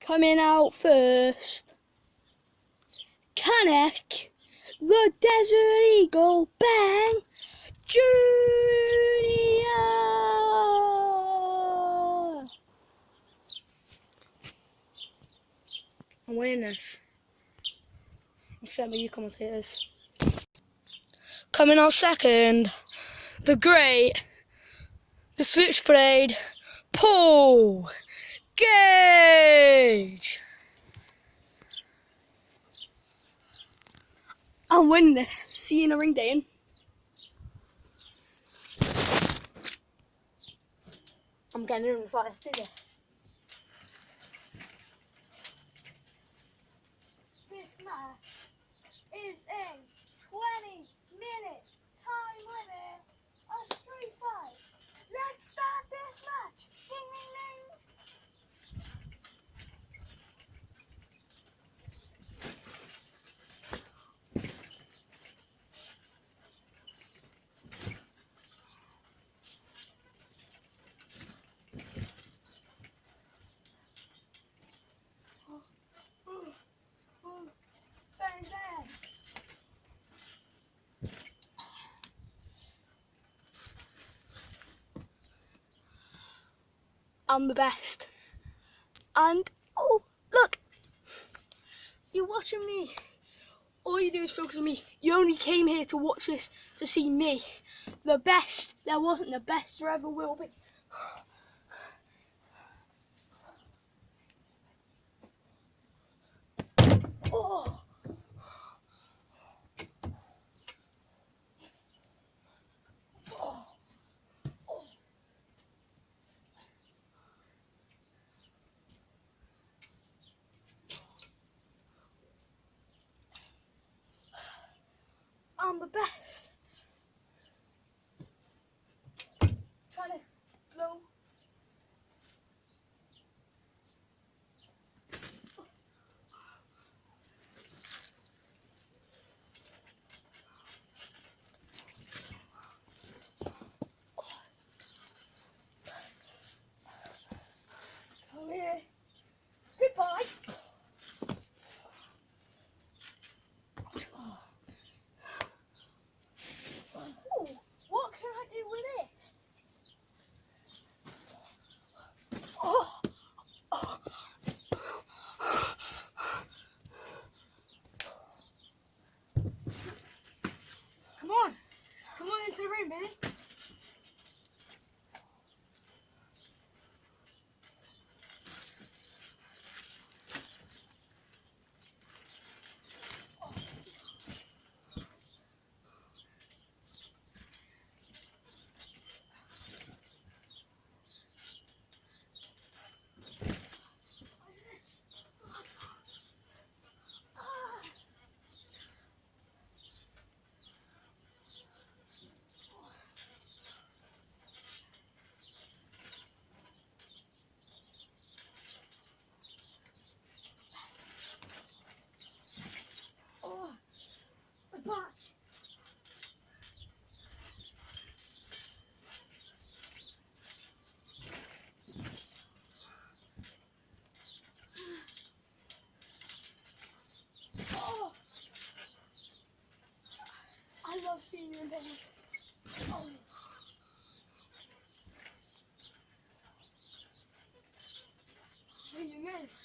Coming out first, Canek, the Desert Eagle, bang, Junior. I'm winning this. I'm set by you commentators. Coming out second, the great, the Switchblade, Paul, Gage. I'm winning this. See you in the ring, Dainton. I'm getting in the fight. Let's do this. This match is a 20-minute time limit of street fight. Let's start this match. Ding, ding, ding. Bang, bang. I'm the best. And, oh, look. You're watching me. All you do is focus on me. You only came here to watch this, to see me. The best. There wasn't the best there ever will be. Oh. Oh. Oh. I'm the best. Try to blow. Come here. Goodbye. Oh, what can I do with this? Oh. Oh. Come on into the ring, baby. Oh, my back. Oh, I love seeing you in pain. Oh. You missed.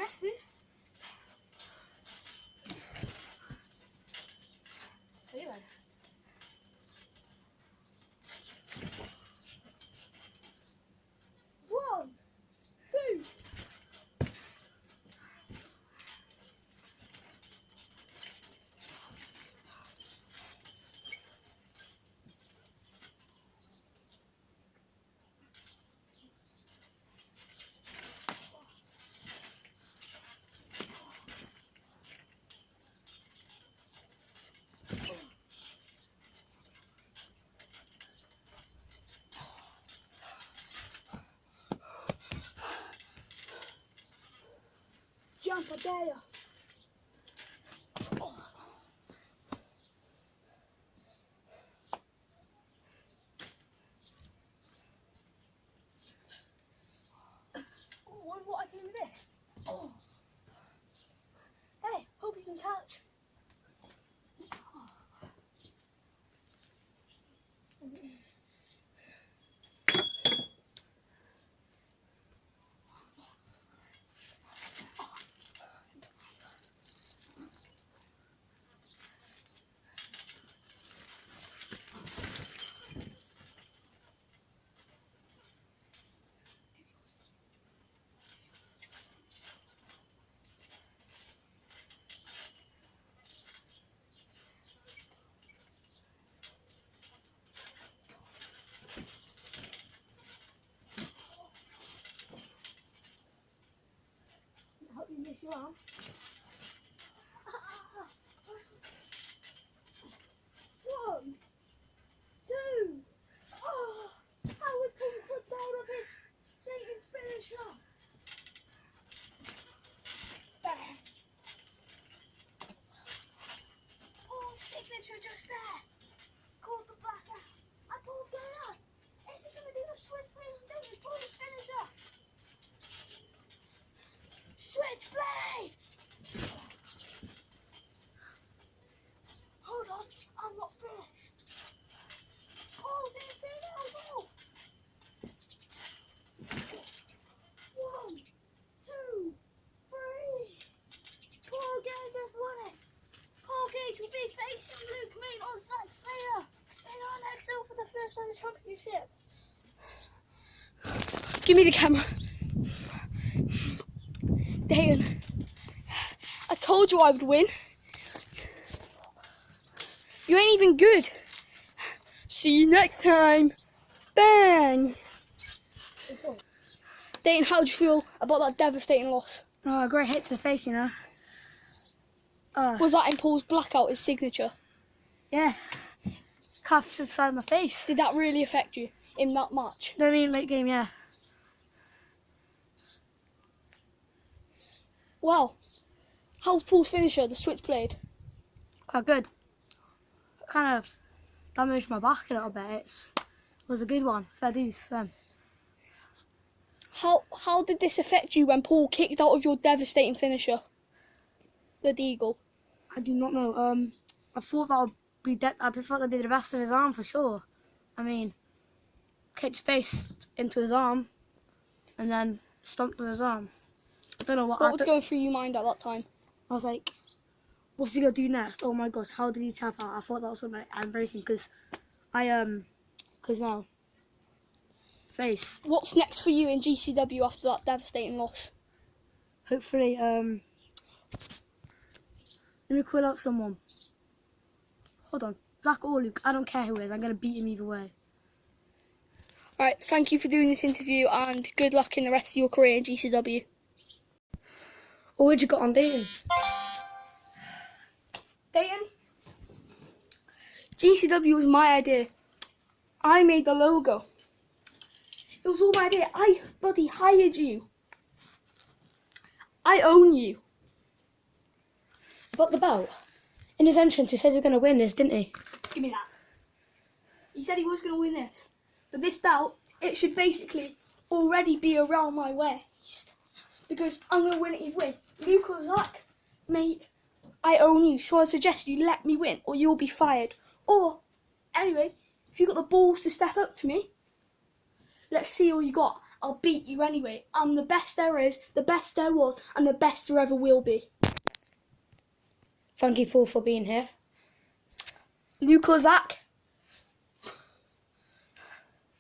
arrested. Okay then. One, two. Jump a dare. What I do with this? Oh. Hey, hope you can catch. Help you miss your arm. One, two. Oh, how would Paul put down of his Dainton's finisher? There. Paul's signature just there. Caught the backer. And Paul's going up. Is he going to do the Switchblade and Dainton? Paul's finisher. Switchblade! Hold on, I'm not finished. Paul's insane elbow. 1, 2, 3. Paul Gage has won it. Paul Gage will be facing Luke Mean on Zack Slayer in our next show for the first ever championship. Give me the camera. Dainton, I told you I would win. You ain't even good. See you next time. Bang. Dainton, how do you feel about that devastating loss? Oh, a great hit to the face, you know. Was that in Paul's blackout, his signature? Yeah. Cuffs inside my face. Did that really affect you in that match? I mean, late game, yeah. Wow. How's Paul's finisher, the Switchblade? Quite good. Kind of damaged my back a little bit. It was a good one. Fair dues for them. How did this affect you when Paul kicked out of your devastating finisher, the Deagle? I do not know. I thought that would be I thought that'd be the rest of his arm for sure. I mean, kicked his face into his arm, and then stomped on his arm. I don't know what was going through your mind at that time? I was like, what's he gonna do next? Oh my gosh, how did he tap out? I thought that was something I'm breaking because now face. What's next for you in GCW after that devastating loss? Hopefully, let me call out someone. Hold on, Zach or Luke, I don't care who it is, I'm gonna beat him either way. Alright, thank you for doing this interview and good luck in the rest of your career in GCW. Oh, what'd you got on Dainton? Dainton, GCW was my idea. I made the logo. It was all my idea. I bloody hired you. I own you. But the belt? In his entrance, he said he was going to win this, didn't he? Give me that. He said he was going to win this. But this belt, it should basically already be around my waist. Because I'm going to win it either way. Luke or Zach, mate, I own you. So I suggest you let me win or you'll be fired. Or, anyway, if you got the balls to step up to me, let's see all you got. I'll beat you anyway. I'm the best there is, the best there was, and the best there ever will be. Thank you for being here. Luke or Zach?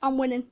I'm winning.